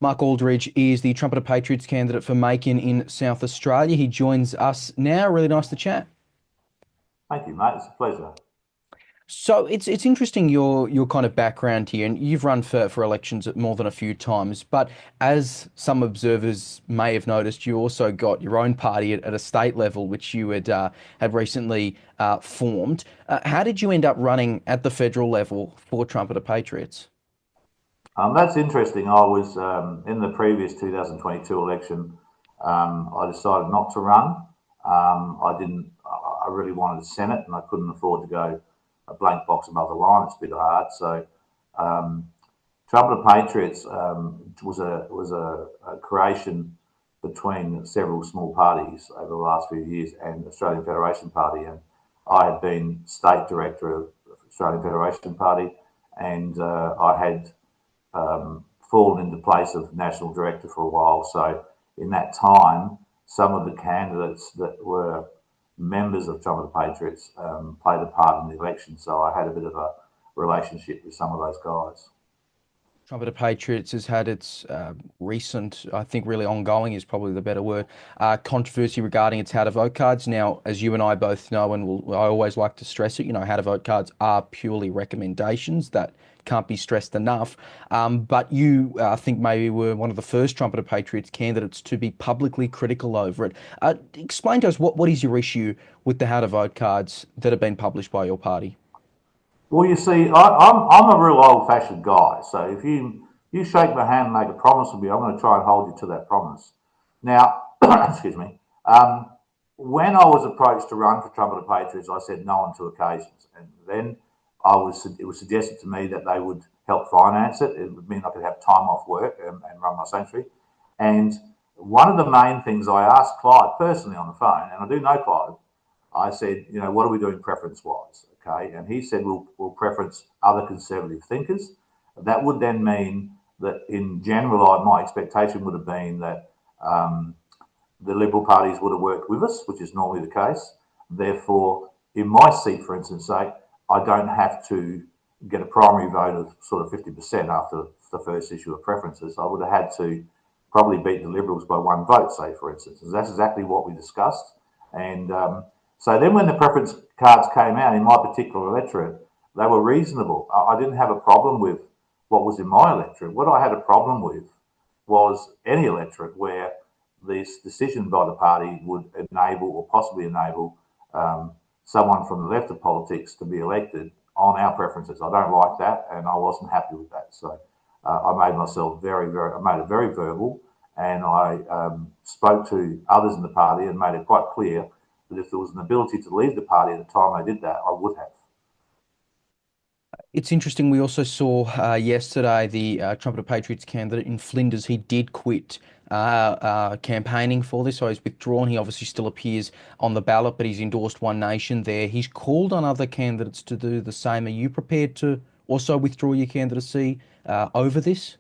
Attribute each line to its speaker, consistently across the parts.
Speaker 1: Mark Aldridge is the Trumpet of Patriots candidate for Makin in South Australia. He joins us now. Really nice to chat.
Speaker 2: Thank you, mate. It's a pleasure.
Speaker 1: So it's interesting your kind of background here, and you've run for elections more than a few times. But as some observers may have noticed, you also got your own party at a state level, which you had recently formed. How did you end up running at the federal level for Trumpet of Patriots?
Speaker 2: That's interesting. I was in the previous 2022 election. I decided not to run. I didn't. I really wanted the Senate, and I couldn't afford to go a blank box above the line. It's a bit hard. So, um, Trumpet of Patriots was a creation between several small parties over the last few years and Australian Federation Party, and I had been state director of Australian Federation Party, and I had fallen into place of national director for a while. So in that time, some of the candidates that were members of Trumpet of Patriots played a part in the election. So I had a bit of a relationship with some of those guys.
Speaker 1: Trumpet of Patriots has had its recent, I think really ongoing is probably the better word, controversy regarding its how to vote cards. Now, as you and I both know, and I always like to stress it, how to vote cards are purely recommendations that can't be stressed enough. But you, I think, maybe were one of the first Trumpet of Patriots candidates to be publicly critical over it. Explain to us what is your issue with the how to vote cards that have been published by your party?
Speaker 2: Well, you see, I'm a real old-fashioned guy. So if you shake my hand and make a promise with me, I'm going to try and hold you to that promise. Now, excuse me. When I was approached to run for Trumpet of Patriots, I said no on two occasions, and then it was suggested to me that they would help finance it. It would mean I could have time off work and run my sanctuary. And one of the main things I asked Clive personally on the phone, and I do know Clive, I said, what are we doing preference wise? Okay. And he said, we'll preference other conservative thinkers. That would then mean that in general, my expectation would have been that the Liberal parties would have worked with us, which is normally the case. Therefore, in my seat, for instance, say, I don't have to get a primary vote of sort of 50% after the first issue of preferences. I would have had to probably beat the Liberals by one vote, say, for instance. And that's exactly what we discussed. And so then when the preference cards came out in my particular electorate, they were reasonable. I didn't have a problem with what was in my electorate. What I had a problem with was any electorate where this decision by the party would enable or possibly enable someone from the left of politics to be elected on our preferences. I don't like that, and I wasn't happy with that. So I made myself I made it very verbal, and I spoke to others in the party and made it quite clear that if there was an ability to leave the party at the time I did that, I would have.
Speaker 1: It's interesting. We also saw yesterday the Trumpet of Patriots candidate in Flinders. He did quit campaigning for this, so he's withdrawn. He obviously still appears on the ballot, but he's endorsed One Nation there. He's called on other candidates to do the same. Are you prepared to also withdraw your candidacy over this?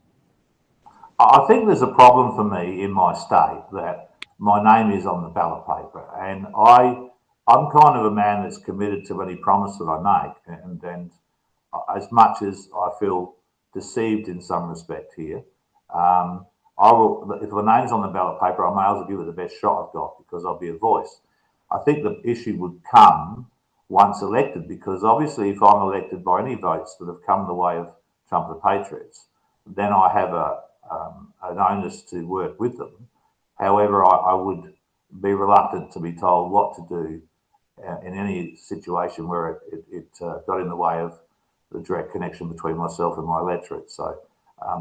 Speaker 2: I think there's a problem for me in my state that my name is on the ballot paper, and I'm kind of a man that's committed to any promise that I make, and as much as I feel deceived in some respect here, I will. If the name's on the ballot paper, I may as well give it the best shot I've got because I'll be a voice. I think the issue would come once elected, because obviously, if I'm elected by any votes that have come the way of Trumpet of Patriots, then I have an onus to work with them. However, I would be reluctant to be told what to do in any situation where it got in the way of the direct connection between myself and my electorate. So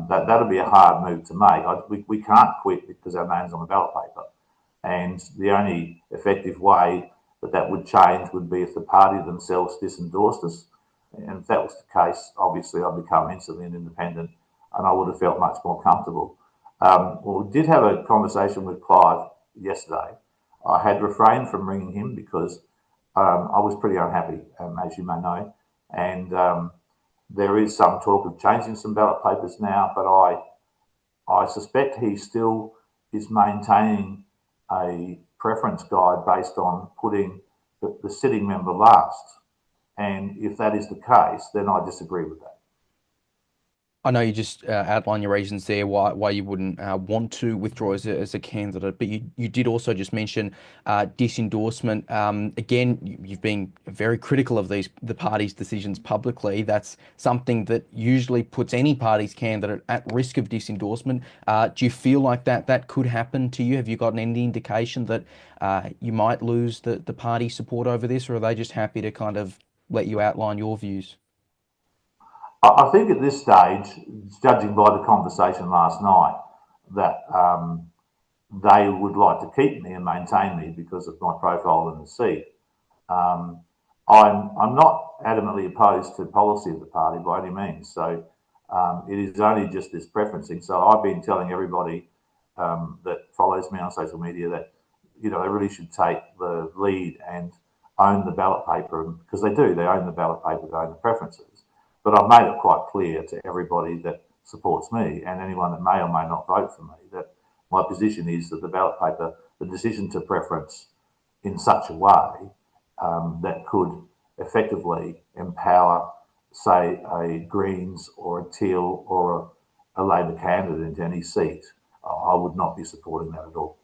Speaker 2: that'd be a hard move to make. We can't quit because our name's on the ballot paper. And the only effective way that would change would be if the party themselves disendorsed us. And if that was the case, obviously I'd become instantly an independent and I would have felt much more comfortable. Well, we did have a conversation with Clive yesterday. I had refrained from ringing him because I was pretty unhappy, as you may know. And there is some talk of changing some ballot papers now, but I suspect he still is maintaining a preference guide based on putting the sitting member last. And if that is the case, then I disagree with that.
Speaker 1: I know you just outlined your reasons there why you wouldn't want to withdraw as a candidate, but you did also just mention disendorsement. Again, you've been very critical of the party's decisions publicly. That's something that usually puts any party's candidate at risk of disendorsement. Do you feel like that could happen to you? Have you gotten any indication that you might lose the party support over this, or are they just happy to kind of let you outline your views?
Speaker 2: I think at this stage, judging by the conversation last night, that they would like to keep me and maintain me because of my profile in the seat. Um, I'm not adamantly opposed to policy of the party by any means. So it is only just this preferencing. So I've been telling everybody that follows me on social media that they really should take the lead and own the ballot paper because they do. They own the ballot paper, they own the preferences. But I've made it quite clear to everybody that supports me and anyone that may or may not vote for me that my position is that the ballot paper, the decision to preference in such a way that could effectively empower, say, a Greens or a Teal or a Labor candidate into any seat, I would not be supporting that at all.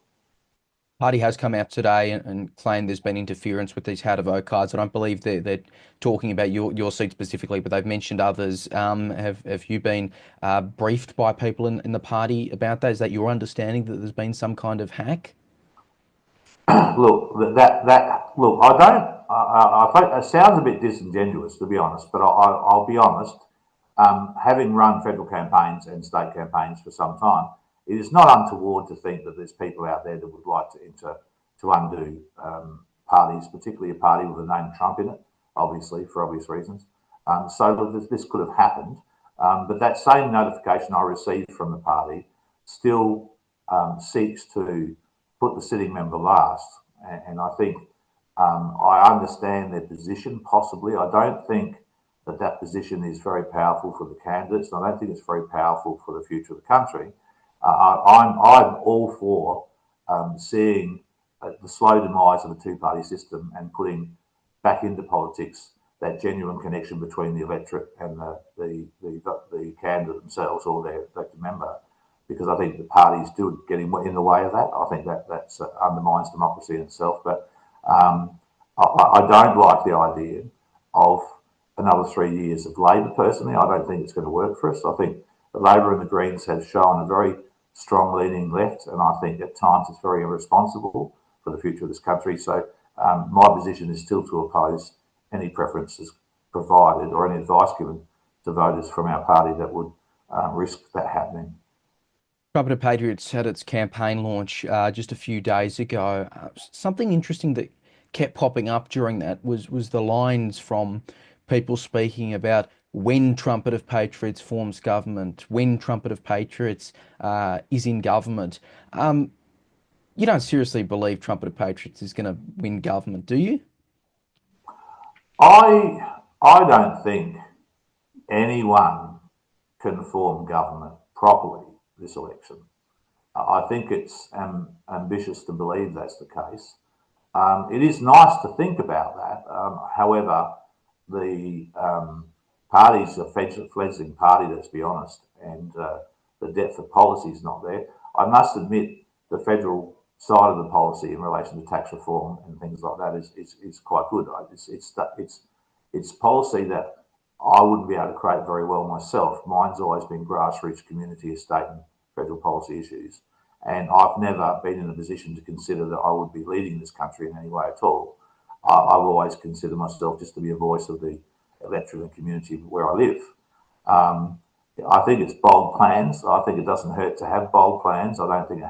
Speaker 1: Party has come out today and claimed there's been interference with these how to vote cards. I don't believe they're talking about your seat specifically, but they've mentioned others. Have you been briefed by people in the party about that? Is that your understanding that there's been some kind of hack?
Speaker 2: Look, look. I don't. I think it sounds a bit disingenuous, to be honest. But I'll be honest. Having run federal campaigns and state campaigns for some time, it is not untoward to think that there's people out there that would like to undo parties, particularly a party with the name Trump in it, obviously for obvious reasons. So this could have happened. But that same notification I received from the party still seeks to put the sitting member last. And I think I understand their position, possibly. I don't think that position is very powerful for the candidates. And I don't think it's very powerful for the future of the country. I'm all for seeing the slow demise of the two-party system and putting back into politics that genuine connection between the electorate and the candidate themselves or their elected member, because I think the parties do get in the way of that. I think that undermines democracy in itself. But I don't like the idea of another 3 years of Labor. Personally, I don't think it's going to work for us. I think the Labor and the Greens have shown a very strong leaning left, and I think at times it's very irresponsible for the future of this country. So my position is still to oppose any preferences provided or any advice given to voters from our party that would risk that happening.
Speaker 1: Trumpet of Patriots had its campaign launch just a few days ago. Something interesting that kept popping up during that was the lines from people speaking about when Trumpet of Patriots forms government, when Trumpet of Patriots is in government. You don't seriously believe Trumpet of Patriots is going to win government, do you?
Speaker 2: I don't think anyone can form government properly this election. I think it's ambitious to believe that's the case. It is nice to think about that. However, the party's a fledgling party, let's be honest, and the depth of policy is not there. I must admit the federal side of the policy in relation to tax reform and things like that is quite good. It's policy that I wouldn't be able to create very well myself. Mine's always been grassroots community, estate, and federal policy issues. And I've never been in a position to consider that I would be leading this country in any way at all. I've always considered myself just to be a voice of the electorate and community where I live. I think it's bold plans. I think it doesn't hurt to have bold plans. I don't think it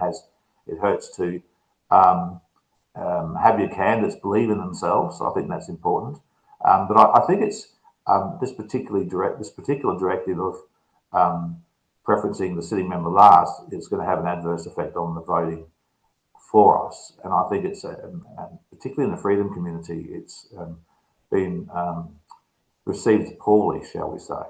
Speaker 2: hurts to have your candidates believe in themselves. I think that's important. But I think it's this particular directive of preferencing the sitting member last is going to have an adverse effect on the voting for us. And I think it's particularly in the freedom community, it's been received poorly, shall we say.